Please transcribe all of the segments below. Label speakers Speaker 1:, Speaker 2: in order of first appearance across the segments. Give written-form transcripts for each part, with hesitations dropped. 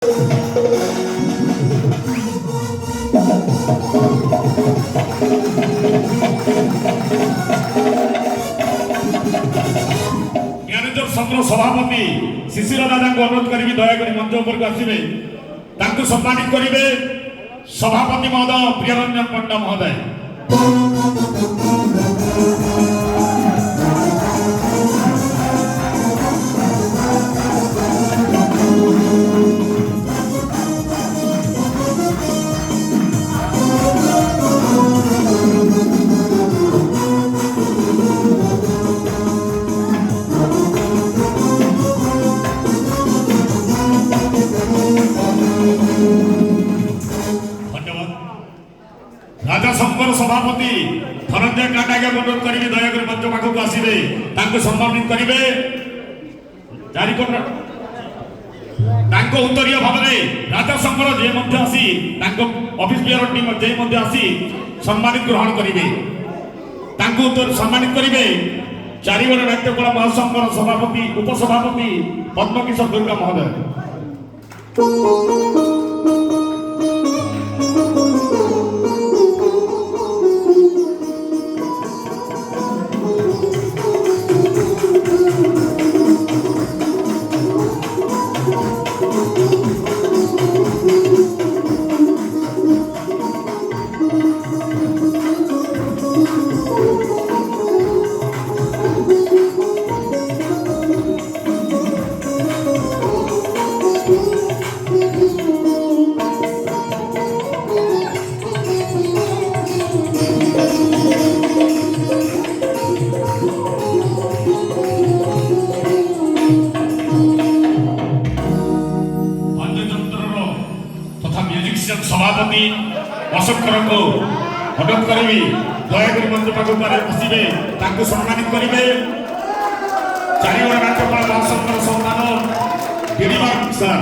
Speaker 1: संघर सभापति शिशिर दादा को अनुरोध करी दयाकोरी मंच उपरको आसवे तांको सम्मानित करेंगे सभापति महोदय प्रियरंजन पंडा महोदय। राजा संघर सभापति धनंजय काटा के अनुरोध करी दयाकोरी मंच पाखक आसवे तांको सम्मानित करेंगे उत्तरीय भाव में राजा संघर जे मध्य आसी ऑफिस बियर टीम जे मध्य आसी सम्मानित ग्रहण करेंगे सम्मानित करेंगे चारिगड़ नाट्यकला महासंघर सभापति उपसभापति पद्मकिशोर दुर्गा महोदय। सभापति अशोकर को अनुरोध करी दयाकोरी मंच पाखक आसवे तांको सम्मानित करेंगे चारिगड़ नाट्यकला महासंघर संस्थान गिरिबाग सर।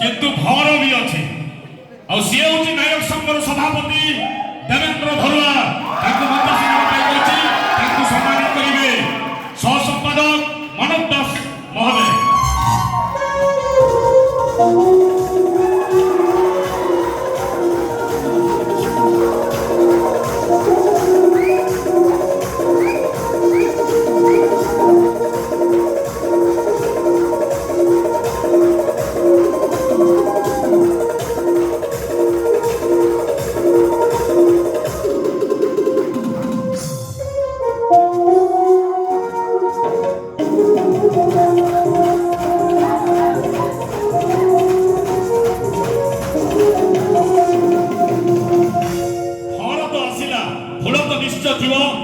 Speaker 1: किंतु भवर भी अच्छे सी नायक संघर सभापति देवेंद्र धरुआ सम्मानित करेंगे सह संपादक मनोज दास महोदय।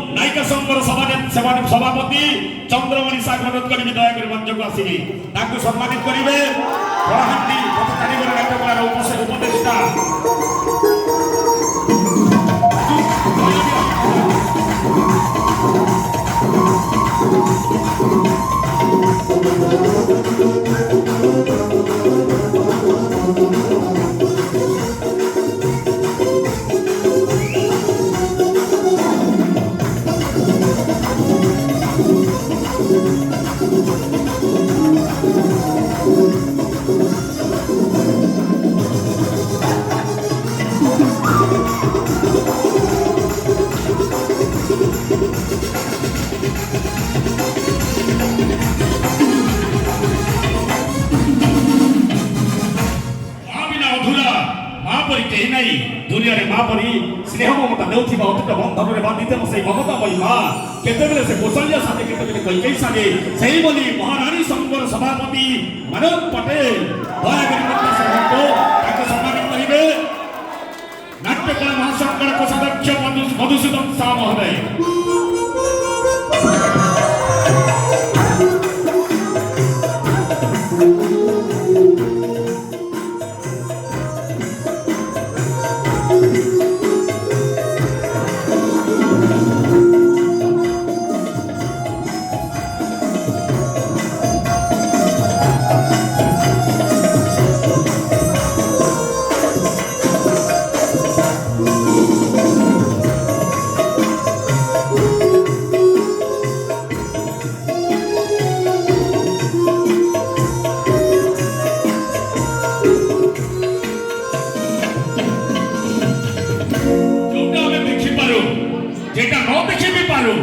Speaker 1: नायिका संघर सभापति चंद्रमणि साग अनुरोध करी दयाकोरी मंच को आसवे तांको सम्मानित करेंगे कलाहांडी चारिगड़ नाट्यकलार उपदेष्टा କେହି ନାହିଁ ଦୁନିଆରେ ମା ପରି ସ୍ନେହ ମମତା ନେଉଥିବା ଅତୁଟ ବନ୍ଧନରେ ବାନ୍ଧିଥିବ ସେଇ ମମତାମୟୀ ମା କେତେବେଳେ ସେ କୌଶଲ୍ୟ ସାଥେ କେତେବେଳେ କୈକେୟୀ ସାଥେ ସେଇଭଳି ମହାରାଣୀ ସଂଘର ସଭାପତି ମାନବ ପଟେଲ ଦୟାକରି ମଧ୍ୟ ସମସ୍ତ ତାଙ୍କୁ ସମ୍ମାନିତ କରିବେ। ନାଟ୍ୟକଳା ମହାସଂଘର କୋଷାଧ୍ୟକ୍ଷ ମଧୁସୂଦନ ଶାହ ମହୋଦୟ। যেটা ন দেখে বি পারো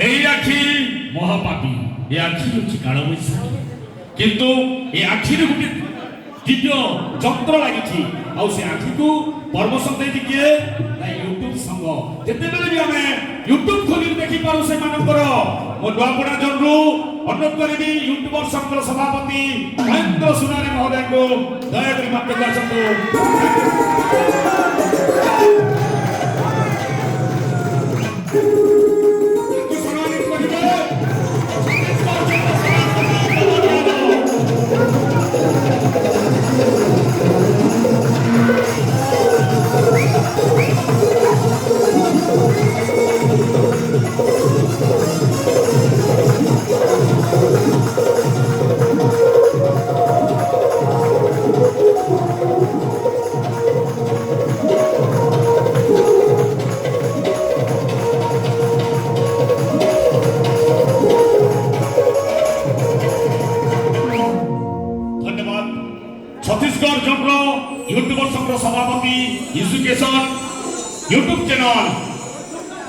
Speaker 1: এই আখি মহাপাপী এই আখি হচ্ছে কালবৈশাখী কিন্তু এই আখির গোটে দিব্য যন্ত্র লাগিছি ଆଉ ସେ ଆଖିକୁ ପରମର୍ଶ ଦେଇଛି କିଏ ନା ୟୁଟ୍ୟୁବ ସଂଘ। ଯେତେବେଳେ ବି ଆମେ ୟୁଟ୍ୟୁବ ଖୋଲିକି ଦେଖିପାରୁ ସେମାନଙ୍କର ମୋ ନୂଆପଡ଼ା ଜୋନ୍ରୁ ଅନୁରୋଧ କରିବି ୟୁଟ୍ୟୁବର ସଂଘର ସଭାପତି ମହେନ୍ଦ୍ର ସୁନାରୀ ମହୋଦୟଙ୍କୁ ଦୟାକରି ମଞ୍ଚକୁ ଆସନ୍ତୁ। छत्तीसगढ़ जोन यूट्यूबर संघ सभापति एजुकेशन यूट्यूब चैनल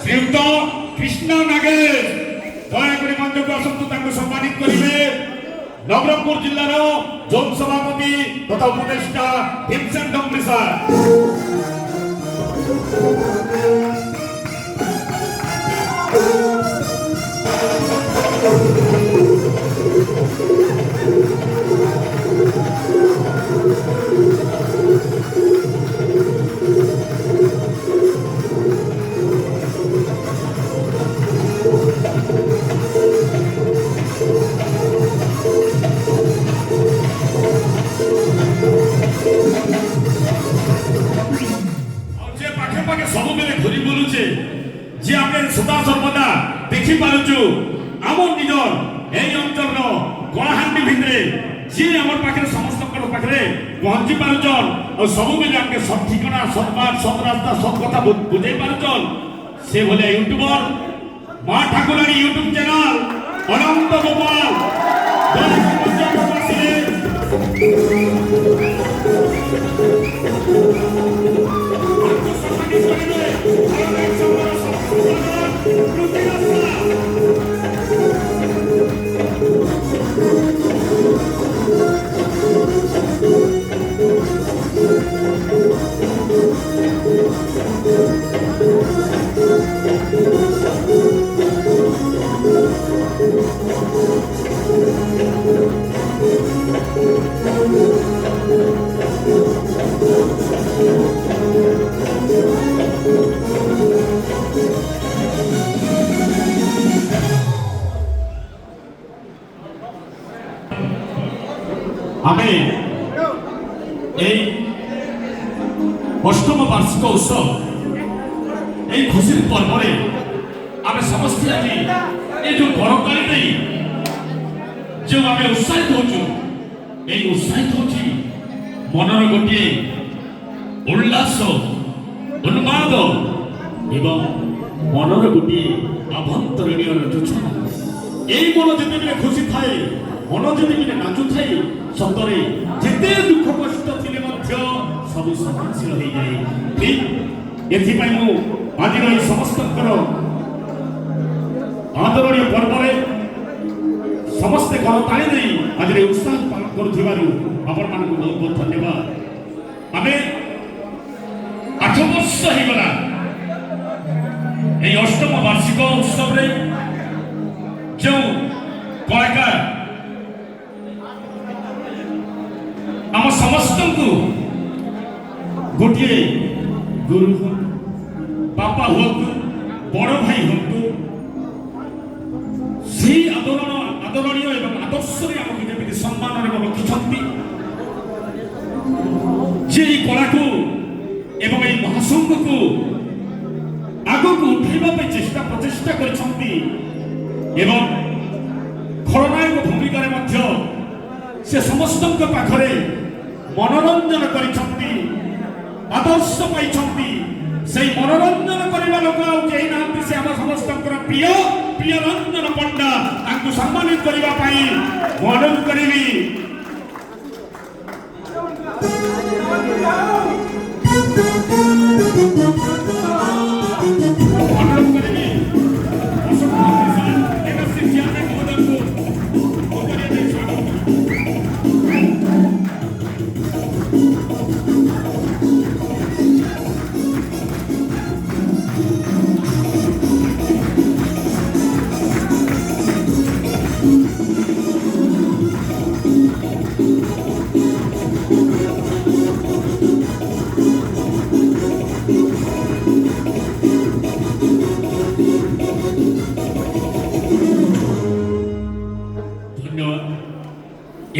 Speaker 1: श्रीयुक्त कृष्ण नागेश दयाकोरी मंचक आसतु सम्मानित करेंगे। नवरंगपुर जिलार जोन सभापति तथा उपदेष्टा भीमसेन डोंगरी सर। सदा सर्वदा देखी पारुचु आम निजर एई अंचल कलाहांडी भितरे जी हमर पाखे समस्त पाखे पहुंची पारुचन और सब मिले आके सब ठिकाना सब बात सब रास्ता सब कथा बुझे पारुचन से भले यूट्यूबर मां ठाकुरानी यूट्यूब चैनल अनंत गोपाल अष्टम वार्षिक उत्सव यही खुशी पर्व आम समस्त आज ये जो गणकाली नहीं जो आम उत्साहित होचु उत्साहित होची मनर गोटे उल्लास उन्माद एवं मनर गोटे आभंतरणीय योजना यही मन जिते खुशी थाए मन जिते नाचु थाए सतरे जिते दुख कष्ट थिले सब सहनशील हो जाए ठीक एथिपाई मु आज समस्त आदरणीय पर्व समस्ते घर ताली नहीं आज उत्साह पालन करुथिबारु आपण मानकु बहुत बहुत धन्यवाद। आमे ହେଇଗଲା এই অষ্টম বার্ষিক উৎসবরে যে কଳାକାର ଆମ ସମସ୍ତଙ୍କୁ ଗୋଟିଏ ଗୁରୁ ହୁଅନ୍ତୁ, ବାପା ହୁଅନ୍ତୁ, ବଡ଼ ଭାଇ ହୁଅନ୍ତୁ, ସେହି ଆଦରଣୀୟ ଏବଂ ଆଦର୍ଶରେ ଆମକୁ ଯେମିତି ସମ୍ମାନରେ ରଖିଛନ୍ତି, ଯେ ଏହି କଳାକୁ ଏବଂ ଏହି ମହାସଂଘକୁ ଆଗକୁ ଉଠାଇବା ପାଇଁ ପ୍ରଚେଷ୍ଟା କରିଛନ୍ତି ଏବଂ ଖଳନାୟକ ଭୂମିକାରେ ମଧ୍ୟ ସେ ସମସ୍ତଙ୍କ ପାଖରେ ମନୋରଞ୍ଜନ କରିଛନ୍ତି, ଆଦର୍ଶ ପାଇଛନ୍ତି। সেই মনোরঞ্জন କରିବା ଲୋକ ଆଉ କେହି ନାହାନ୍ତି, ସେ ଆମ ସମସ୍ତଙ୍କର ପ୍ରିୟ ରଞ୍ଜନ ପଣ୍ଡା। ତାଙ୍କୁ ସମ୍ମାନିତ କରିବା ପାଇଁ ମୁଁ ଅନୁରୋଧ କରିବି।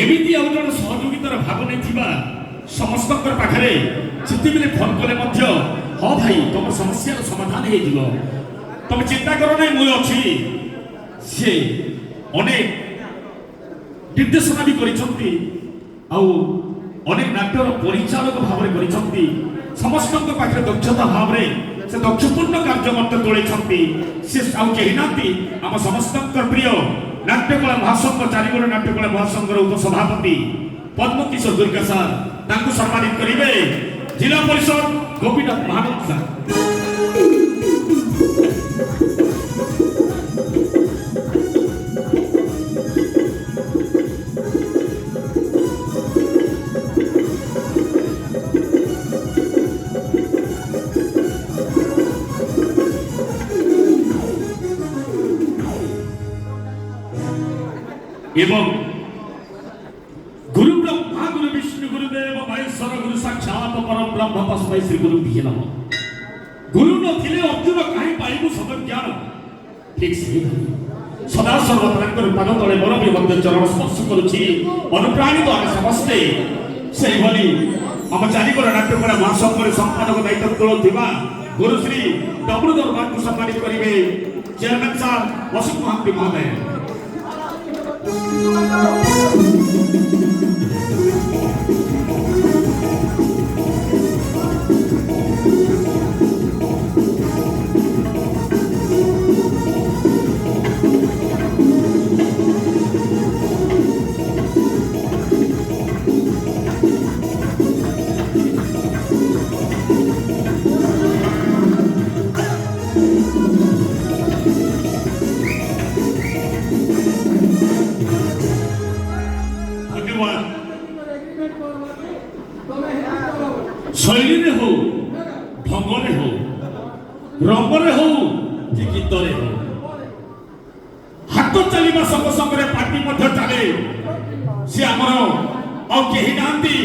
Speaker 1: এমিতি ଆଉ ଜଣେ ସହଯୋଗିତାର ଭାବ ନେଇଥିବା ସମସ୍ତଙ୍କର ପାଖରେ ଯେତେବେଳେ ଫୋନ କଲେ ମଧ୍ୟ ହଁ ଭାଇ ତମ ସମସ୍ୟାର ସମାଧାନ ହେଇଯିବ, ତମେ ଚିନ୍ତା କର ନାହିଁ, ମୁଁ ଅଛି। ସେ ଅନେକ ନିର୍ଦ୍ଦେଶନା ବି କରିଛନ୍ତି ଆଉ ଅନେକ ନାଟ୍ୟର ପରିଚାଳକ ଭାବରେ କରିଛନ୍ତି। ସମସ୍ତଙ୍କ ପାଖରେ ଦକ୍ଷତା ଭାବରେ ସେ ଦକ୍ଷପୂର୍ଣ୍ଣ କାର୍ଯ୍ୟ ମଧ୍ୟ ତୋଳେଇଛନ୍ତି। ସେ ଆଉ କେହି ନାହାନ୍ତି, ଆମ ସମସ୍ତଙ୍କର ପ୍ରିୟ ନାଟ୍ୟକଳା ମହାସଂଘ, ଚାରିଗଡ଼ ନାଟ୍ୟକଳା ମହାସଂଘର ଉପସଭାପତି ପଦ୍ମକିଶୋର ଦୁର୍ଗା ସାର୍। ତାଙ୍କୁ ସମ୍ମାନିତ କରିବେ ଜିଲ୍ଲା ପରିଷଦ ଗୋପୀନାଥ ମହାନନ୍ଦ ସାର୍। এবং গুরু ব্রহ্মা গুরু বিষ্ণু গুরুদেব মহেশ্বর গুরু সাক্ষাৎ পরম ব্রহ্ম তস্मै শ্রী গুরু নমঃ। গুরু নথিলে অর্জুন কাହିଁ ପାଇବୁ ସଦଜ୍ଞାନ। ଠିକ୍ ସେଇଭଳି ସଦା ସର୍ବଦା ତାଙ୍କର ପାଦ ତଳେ ମୋର ବି ମଧ୍ୟ ଚରଣ ସ୍ପର୍ଶ କରୁଛି, ଅନୁପ୍ରାଣିତ ଆମେ ସମସ୍ତେ। ସେଇଭଳି ଆମ ଚାରିଗଡ଼ ନାଟ୍ୟକଳା ମହାସଂଘରେ ସମ୍ପାଦକ ଦାୟିତ୍ୱ ତୁଲାଉଥିବା ଗୁରୁଶ୍ରୀ ଡବ୍ଲୁ ଦରବାରଙ୍କୁ ସମ୍ମାନିତ କରିବେ ଚେୟାରମ୍ୟାନ୍ ସାର୍ ଅଶୋକ ମହାନ୍ତି ମହୋଦୟ। ଶୈଳୀରେ ହଉ, ଢଙ୍ଗରେ ହଉ, ରଙ୍ଗରେ ହଉ କି ଗୀତରେ ହଉ, ହାତ ଚାଲିବା ସଙ୍ଗ ସଙ୍ଗରେ ପାଟି ମଧ୍ୟ ଚାଲେ। ସେ ଆମର ଆଉ କେହି ନାହାନ୍ତି,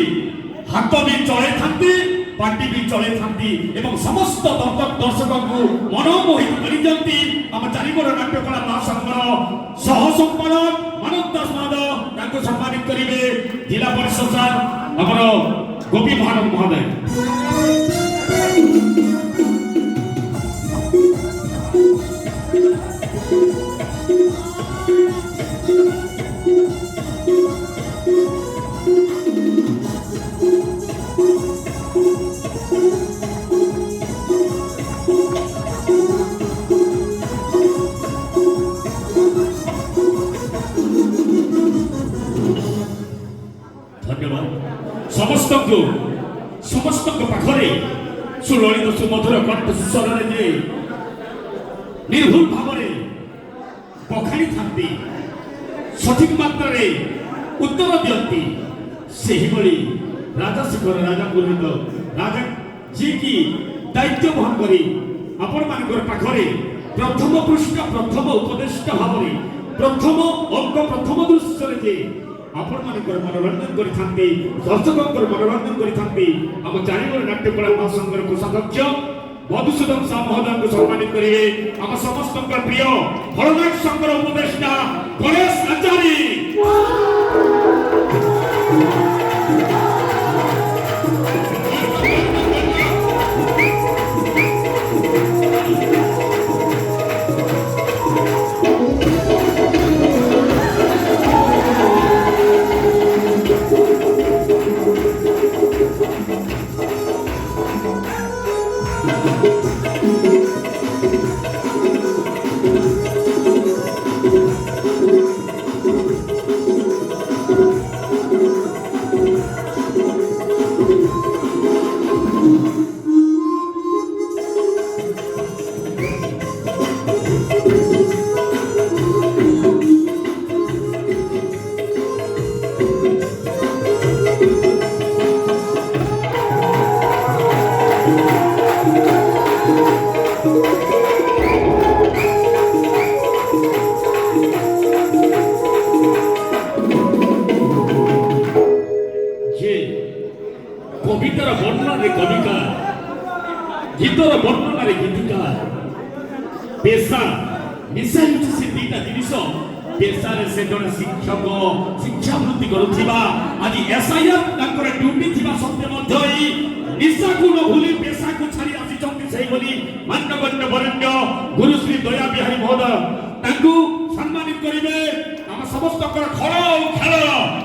Speaker 1: ହାତ ବି ଚଳେଇଥାନ୍ତି, ପାଟି ବି ଚଳେଇଥାନ୍ତି ଏବଂ ସମସ୍ତ ଦର୍ଶକଙ୍କୁ ମନମୋହିତ କରିଦିଅନ୍ତି। ଆମ ଚାରିଗଡ଼ ନାଟ୍ୟକଳା ମହାସଂଘର ସହ ସମ୍ପାଦକ ମାନବ ଦାସ ମହୋଦୟ। ତାଙ୍କୁ ସମ୍ମାନିତ କରିବେ ଜିଲ୍ଲା ପରିଷଦ ସାର୍ ଆମର ଗୋପୀ ମହାନନ୍ଦ ମହୋଦୟ। ଧନ୍ୟବାଦ ସମସ୍ତଙ୍କ ପାଖରେ ସୁଲଳିତ ସୁମଧୁର କଣ୍ଠ ସ୍ୱରରେ ଯେ ନିର୍ଭୁଲ ଭାବରେ ବଖାଣିଥାନ୍ତି, ସଠିକ ମାତ୍ରାରେ ଉତ୍ତର ଦିଅନ୍ତି, ସେହିଭଳି ରାଜା ଶିଖର ରାଜା ପୁରୋହିତ ରାଜା ଯିଏକି দায়িত্ব বহন করি আপন মানকৰ পাখরে প্রথম পৃষ্ঠ প্রথম উপদেষ্টা ভাবরে প্রথম অঙ্ক প্রথম দৃশ্যরে যে আপন মানকৰ মনোরঞ্জন করে থাকবে দর্শকଙ୍କର মনোরঞ্জন করে থাকবে ଆମ চারিগড় নাট্যকলা মহাসংঘর কোষাধ্যক্ষ মধুসূদন সাহা মহোদয়ଙ୍କୁ সম্মানিত করিবে ଆମ ସମସ୍ତଙ୍କର প্রিয় হরনাথ সংঘর উপদেষ্টা গণেশ আচার্য কবিতার বর্ণনারে কবিকার গীতর বর্ণনারে গীতিকার পেশা মিশাই হচ্ছে সে দুইটা জিনিস পেশারে সে জনে শিক্ষক শিক্ষা বৃদ্ধি করুথিবা আজি এসআইআর তাଙ୍କର ডিউটি থিবা সত্ত্বে মধ্যই নিশাকু ন ভুলি পেশাকু ছাড়ি আসিଛନ୍ତି সেই বলি মান্যগণ্য বরেণ্য গুরুশ্রী দয়া বিহারী মহোদয় তাଙ୍କୁ সম্মানিত করিবে ଆମ ସମସ୍ତଙ୍କର ଖଳ ଖେଳ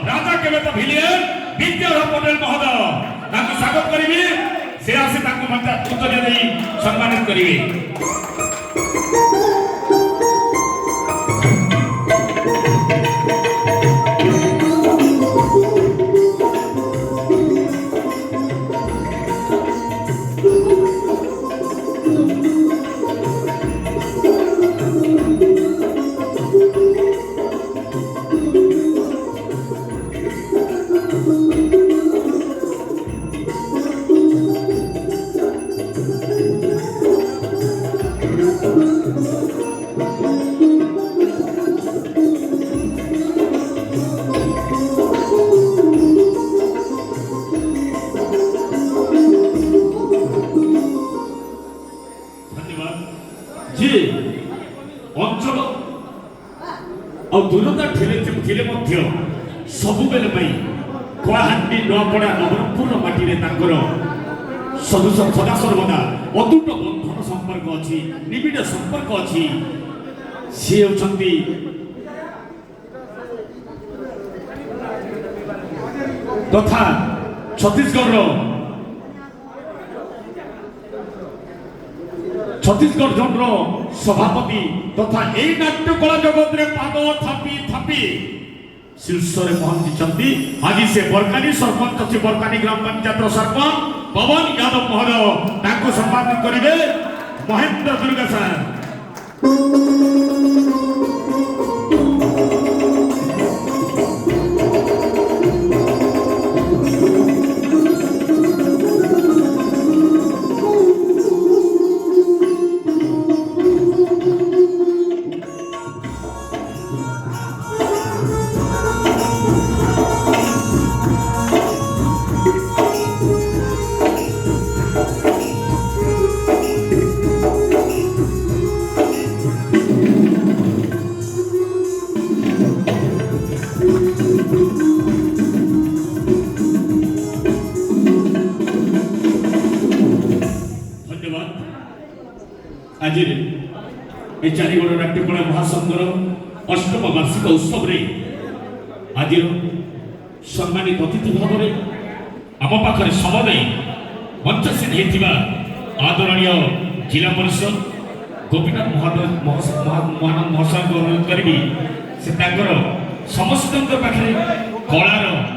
Speaker 1: ରାଜା କେବେ ତ ଭିଲିଏନ୍ ବିଦ୍ୟାଧର ପଟେଲ ମହୋଦୟ ତାଙ୍କୁ ସ୍ୱାଗତ କରିବି ସେ ଆସି ତାଙ୍କୁ ମଧ୍ୟ ଉତ୍ତର ଦେଇ ସମ୍ମାନିତ କରିବେ যে অঞ্চল ଆଉ ଦୂରତା ଥିଲେ ମଧ୍ୟ ସବୁବେଳେ ପାଇଁ କଳାହାଣ୍ଡି ନୂଆପଡ଼ା ନବରଙ୍ଗପୁର ମାଟିରେ ତାଙ୍କର ସଦାସର୍ବଦା ଅତୁଟ ବନ୍ଧନ ସମ୍ପର୍କ ଅଛି ନିବିଡ଼ ସମ୍ପର୍କ ଅଛି ସିଏ ହେଉଛନ୍ତି ତଥା ଛତିଶଗଡ଼ର ছত্তিশগড় জোনর সভাপতি তথা এই নাট্যকলা জগতের পাদ থাপি থাপি শীর্ষরে পৌঁছিଛନ୍ତି আজি সে বরকানি সরপঞ্চ আছে বরকানি গ্রাম পঞ্চায়েতর সরপঞ্চ পবন যাদব মহোদয় তাকে সম্মানিত করিবে মহেন্দ্র দুর্গা স্যার आज चारिगड़ नाट्यकला महासंघर अष्टम वार्षिक उत्सव आज सम्मानित अतिथि भाव में आम पाखे समय मंचसीन होता आदरणीय जिला परिषद गोपीनाथ महानंद महाशय अनुरोध करी से समस्त पाखे कलार